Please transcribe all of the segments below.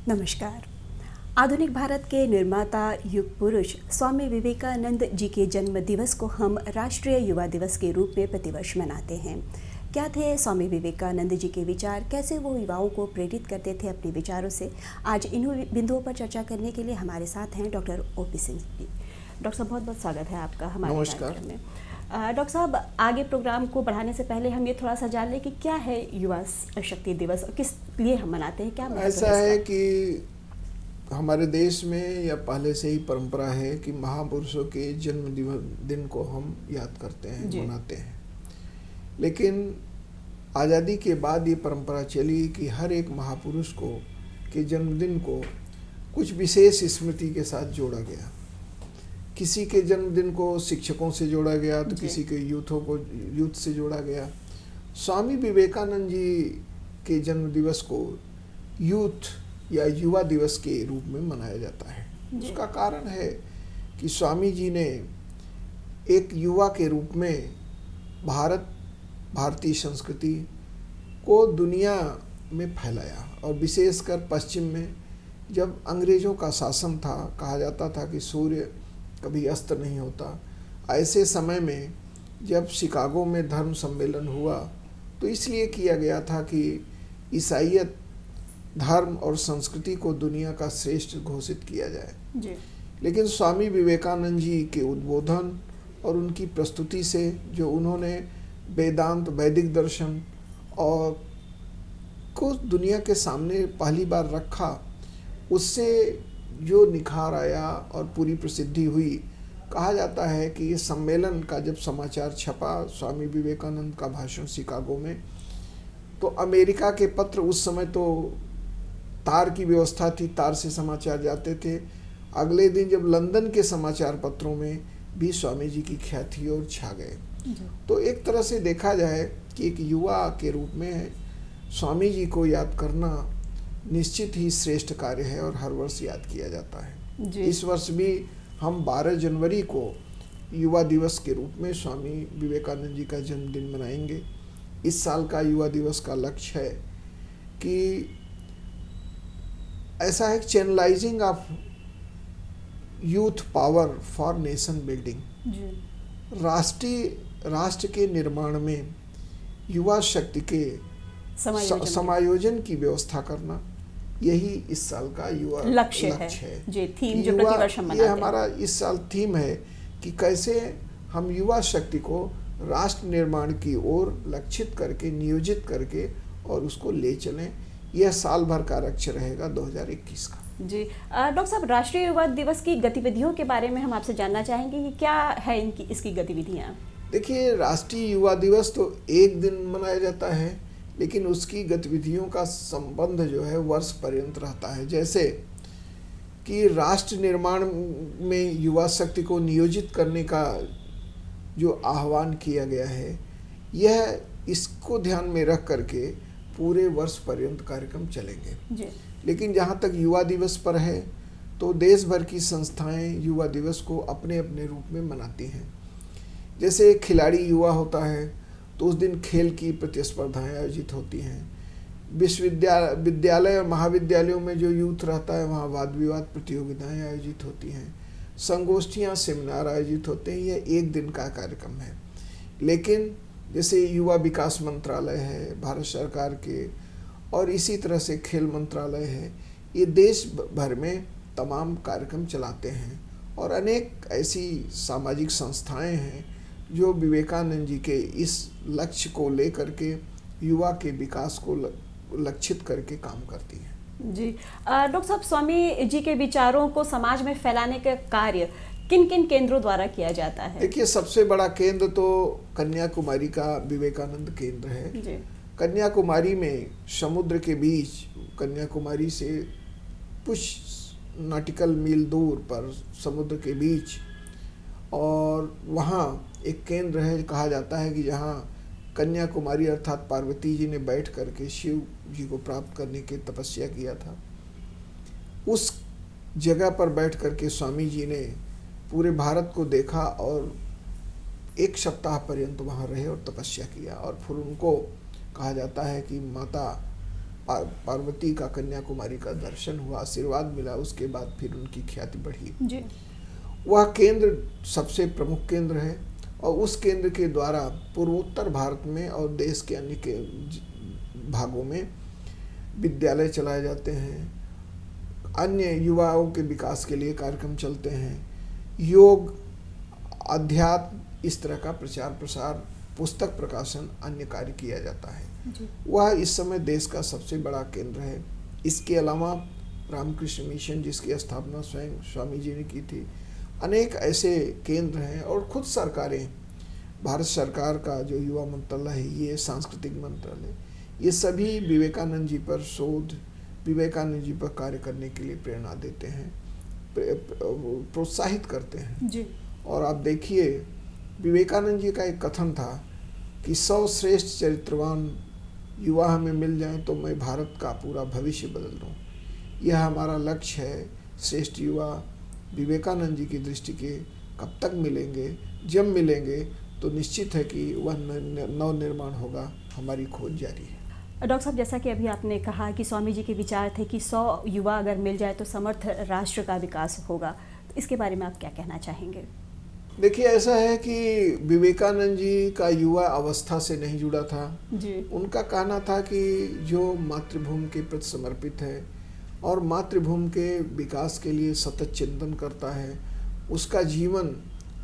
नमस्कार। आधुनिक भारत के निर्माता युग पुरुष स्वामी विवेकानंद जी के जन्म दिवस को हम राष्ट्रीय युवा दिवस के रूप में प्रतिवर्ष मनाते हैं। क्या थे स्वामी विवेकानंद जी के विचार, कैसे वो युवाओं को प्रेरित करते थे अपने विचारों से? आज इन्हीं बिंदुओं पर चर्चा करने के लिए हमारे साथ हैं doctor OP Singh ji. Doctor साहब, बहुत बहुत स्वागत है आपका हमारे कार्यक्रम में। डॉक्टर साहब, आगे प्रोग्राम को बढ़ाने से पहले हम ये थोड़ा सा जान लें कि क्या है युवा शक्ति दिवस और किस लिए हम मनाते हैं, क्या ऐसा है कि हमारे देश में या पहले से ही परंपरा है कि महापुरुषों के जन्म दिन को हम याद करते हैं, मनाते हैं। लेकिन आज़ादी के बाद ये परंपरा चली कि हर एक महापुरुष को के जन्मदिन को कुछ विशेष स्मृति के साथ जोड़ा गया। किसी के जन्मदिन को शिक्षकों से जोड़ा गया, तो किसी के यूथ से जोड़ा गया। स्वामी विवेकानंद जी के जन्म दिवस को यूथ या युवा दिवस के रूप में मनाया जाता है। उसका कारण है कि स्वामी जी ने एक युवा के रूप में भारतीय संस्कृति को दुनिया में फैलाया, और विशेषकर पश्चिम में जब अंग्रेज़ों का शासन था, कहा जाता था कि सूर्य कभी अस्त नहीं होता। ऐसे समय में जब शिकागो में धर्म सम्मेलन हुआ तो इसलिए किया गया था कि ईसाईयत धर्म और संस्कृति को दुनिया का श्रेष्ठ घोषित किया जाए। लेकिन स्वामी विवेकानंद जी के उद्बोधन और उनकी प्रस्तुति से, जो उन्होंने वेदांत, वैदिक दर्शन और को दुनिया के सामने पहली बार रखा, उससे जो निखार आया और पूरी प्रसिद्धि हुई। कहा जाता है कि ये सम्मेलन का जब समाचार छपा, स्वामी विवेकानंद का भाषण शिकागो में, तो अमेरिका के पत्र, उस समय तो तार की व्यवस्था थी, तार से समाचार जाते थे। अगले दिन जब लंदन के समाचार पत्रों में भी स्वामी जी की ख्याति और छा गए। तो एक तरह से देखा जाए कि एक युवा के रूप में स्वामी जी को याद करना निश्चित ही श्रेष्ठ कार्य है और हर वर्ष याद किया जाता है। इस वर्ष भी हम 12 जनवरी को युवा दिवस के रूप में स्वामी विवेकानंद जी का जन्मदिन मनाएंगे। इस साल का युवा दिवस का लक्ष्य है कि ऐसा है, channelising of youth power for nation building. राष्ट्र के निर्माण में युवा शक्ति के समायोजन की व्यवस्था करना, यही इस साल का युवा लक्ष्य है। जी, थीम जो प्रतिवर्ष हम मनाते हैं। ये हमारा इस साल थीम है कि कैसे हम युवा शक्ति को राष्ट्र निर्माण की ओर लक्षित करके, नियोजित करके और उसको ले चलें। यह साल भर का लक्ष्य रहेगा 2021 का। जी डॉक्टर साहब, राष्ट्रीय युवा दिवस की गतिविधियों के बारे में हम आपसे जानना चाहेंगे कि क्या है इसकी गतिविधियाँ? देखिए, राष्ट्रीय युवा दिवस तो एक दिन मनाया जाता है, लेकिन उसकी गतिविधियों का संबंध जो है वर्ष पर्यंत रहता है। जैसे कि राष्ट्र निर्माण में युवा शक्ति को नियोजित करने का जो आह्वान किया गया है, यह इसको ध्यान में रख करके पूरे वर्ष पर्यंत कार्यक्रम चलेंगे। लेकिन जहाँ तक युवा दिवस पर है, तो देश भर की संस्थाएं युवा दिवस को अपने अपने रूप में मनाती हैं। जैसे खिलाड़ी युवा होता है तो उस दिन खेल की प्रतिस्पर्धाएं आयोजित होती हैं। विद्यालय और महाविद्यालयों में जो यूथ रहता है, वहाँ वाद विवाद प्रतियोगिताएं आयोजित होती हैं, संगोष्ठियाँ, सेमिनार आयोजित होते हैं। यह एक दिन का कार्यक्रम है। लेकिन जैसे युवा विकास मंत्रालय है भारत सरकार के, और इसी तरह से खेल मंत्रालय है, ये देश भर में तमाम कार्यक्रम चलाते हैं। और अनेक ऐसी सामाजिक संस्थाएं हैं जो विवेकानंद जी के इस लक्ष्य को लेकर के युवा के विकास को लक्षित करके काम करती हैं। जी डॉक्टर साहब, स्वामी जी के विचारों को समाज में फैलाने का कार्य किन किन केंद्रों द्वारा किया जाता है? देखिए, सबसे बड़ा केंद्र तो कन्याकुमारी का विवेकानंद केंद्र है। कन्याकुमारी में समुद्र के बीच, कन्याकुमारी से कुछ नॉटिकल मील दूर पर समुद्र के बीच, और वहाँ एक केंद्र है। कहा जाता है कि जहाँ कन्याकुमारी अर्थात पार्वती जी ने बैठ करके शिव जी को प्राप्त करने की तपस्या किया था, उस जगह पर बैठ करके स्वामी जी ने पूरे भारत को देखा और 1 सप्ताह पर्यंत वहाँ रहे और तपस्या किया। और फिर उनको कहा जाता है कि माता पार्वती का कन्याकुमारी का दर्शन हुआ, आशीर्वाद मिला, उसके बाद फिर उनकी ख्याति बढ़ी जी। वह केंद्र सबसे प्रमुख केंद्र है और उस केंद्र के द्वारा पूर्वोत्तर भारत में और देश के अन्य के भागों में विद्यालय चलाए जाते हैं, अन्य युवाओं के विकास के लिए कार्यक्रम चलते हैं, योग, अध्यात्म, इस तरह का प्रचार प्रसार, पुस्तक प्रकाशन, अन्य कार्य किया जाता है जी। वह इस समय देश का सबसे बड़ा केंद्र है। इसके अलावा रामकृष्ण मिशन जिसकी स्थापना स्वयं स्वामी जी ने की थी, अनेक ऐसे केंद्र हैं और खुद सरकारें, भारत सरकार का जो युवा मंत्रालय है, ये सांस्कृतिक मंत्रालय, ये सभी विवेकानंद जी पर शोध, विवेकानंद जी पर कार्य करने के लिए प्रेरणा देते हैं, प्रोत्साहित करते हैं जी। और आप देखिए विवेकानंद जी का एक कथन था कि 100 श्रेष्ठ चरित्रवान युवा हमें मिल जाएं तो मैं भारत का पूरा भविष्य बदल दूं। यह हमारा लक्ष्य है। श्रेष्ठ युवा विवेकानंद जी की दृष्टि के कब तक मिलेंगे, जब मिलेंगे तो निश्चित है कि वह नव निर्माण होगा, हमारी खोज जारी है। डॉक्टर साहब, जैसा कि अभी आपने कहा कि स्वामी जी के विचार थे कि 100 युवा अगर मिल जाए तो समर्थ राष्ट्र का विकास होगा, तो इसके बारे में आप क्या कहना चाहेंगे? देखिए, ऐसा है कि विवेकानंद जी का युवा अवस्था से नहीं जुड़ा था जी। उनका कहना था कि जो मातृभूमि के प्रति समर्पित है और मातृभूमि के विकास के लिए सतत चिंतन करता है, उसका जीवन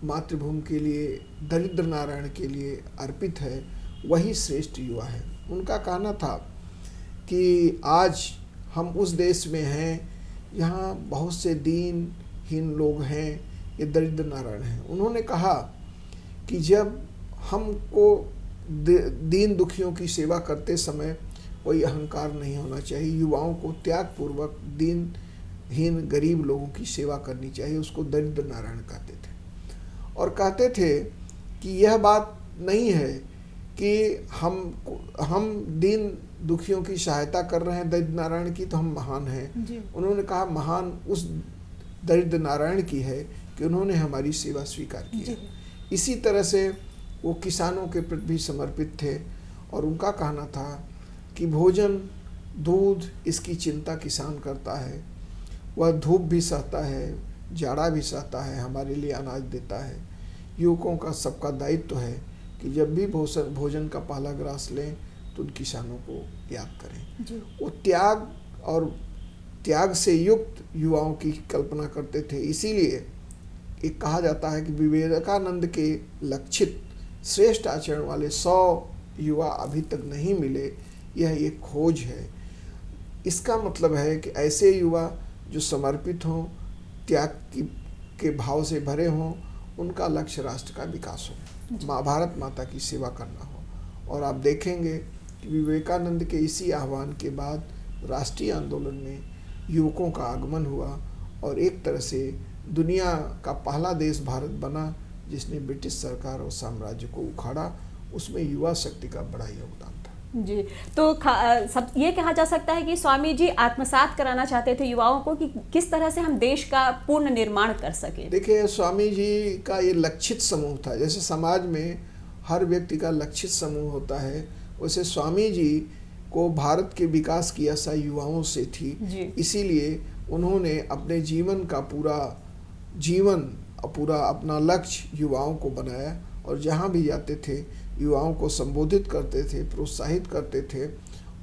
मातृभूमि के लिए, दरिद्र नारायण के लिए अर्पित है, वही श्रेष्ठ युवा है। उनका कहना था कि आज हम उस देश में हैं जहाँ बहुत से दीनहीन लोग हैं, ये दरिद्र नारायण हैं। उन्होंने कहा कि जब हमको दीन दुखियों की सेवा करते समय कोई अहंकार नहीं होना चाहिए, युवाओं को त्यागपूर्वक दीनहीन गरीब लोगों की सेवा करनी चाहिए, उसको दरिद्र नारायण कहते थे। और कहते थे कि यह बात नहीं है कि हम दीन दुखियों की सहायता कर रहे हैं दरिद्र नारायण की तो हम महान हैं। उन्होंने कहा महान उस दरिद्र नारायण की है कि उन्होंने हमारी सेवा स्वीकार की। इसी तरह से वो किसानों के प्रति भी समर्पित थे और उनका कहना था कि भोजन, दूध, इसकी चिंता किसान करता है, वह धूप भी सहता है, जाड़ा भी सहता है, हमारे लिए अनाज देता है। युवकों का सबका दायित्व है कि जब भी भोजन का पहला ग्रास लें तो उन किसानों को याद करें। वो त्याग से युक्त युवाओं की कल्पना करते थे। इसीलिए एक कहा जाता है कि विवेकानंद के लक्षित श्रेष्ठ आचरण वाले 100 युवा अभी तक नहीं मिले, यह एक खोज है। इसका मतलब है कि ऐसे युवा जो समर्पित हों, त्याग के भाव से भरे हों, उनका लक्ष्य राष्ट्र का विकास हो, भारत माता की सेवा करना हो। और आप देखेंगे कि विवेकानंद के इसी आह्वान के बाद राष्ट्रीय आंदोलन में युवकों का आगमन हुआ और एक तरह से दुनिया का पहला देश भारत बना जिसने ब्रिटिश सरकार और साम्राज्य को उखाड़ा। उसमें युवा शक्ति का बड़ा योगदान था। जी, तो सब ये कहा जा सकता है कि स्वामी जी आत्मसात कराना चाहते थे युवाओं को कि किस तरह से हम देश का पूर्ण निर्माण कर सके। देखिए, स्वामी जी का ये लक्षित समूह था। जैसे समाज में हर व्यक्ति का लक्षित समूह होता है, वैसे स्वामी जी को भारत के विकास की आशा युवाओं से थी। इसीलिए उन्होंने अपने जीवन का पूरा अपना लक्ष्य युवाओं को बनाया और जहाँ भी जाते थे युवाओं को संबोधित करते थे, प्रोत्साहित करते थे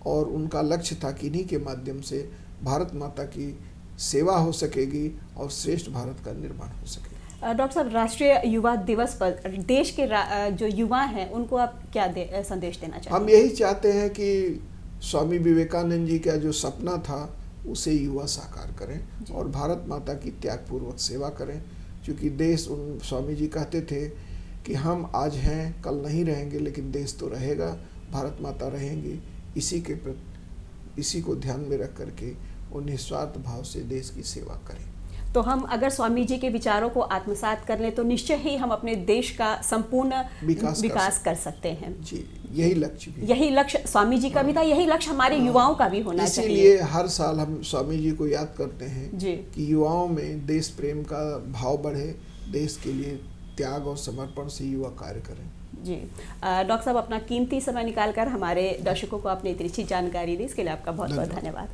और उनका लक्ष्य था कि इन्हीं के माध्यम से भारत माता की सेवा हो सकेगी और श्रेष्ठ भारत का निर्माण हो सकेगा। डॉक्टर साहब, राष्ट्रीय युवा दिवस पर देश के जो युवा हैं उनको आप क्या संदेश देना चाहते हैं? हम यही चाहते हैं कि स्वामी विवेकानंद जी का जो सपना था उसे युवा साकार करें और भारत माता की त्यागपूर्वक सेवा करें। क्योंकि देश, स्वामी जी कहते थे कि हम आज हैं, कल नहीं रहेंगे, लेकिन देश तो रहेगा, भारत माता रहेंगी। इसी को ध्यान में रख करके वो निस्वार्थ भाव से देश की सेवा करें। तो हम अगर स्वामी जी के विचारों को आत्मसात कर लें तो निश्चय ही हम अपने देश का संपूर्ण विकास कर सकते हैं। जी, यही लक्ष्य भी, यही लक्ष्य स्वामी जी का भी था, यही लक्ष्य हमारे युवाओं का भी होना चाहिए। इसीलिए हर साल हम स्वामी जी को याद करते हैं कि युवाओं में देश प्रेम का भाव बढ़े, देश के लिए त्याग और समर्पण से युवा कार्य करें। जी डॉक्टर साहब, अपना कीमती समय निकालकर हमारे दर्शकों को आपने इतनी अच्छी जानकारी दी, इसके लिए आपका बहुत बहुत धन्यवाद।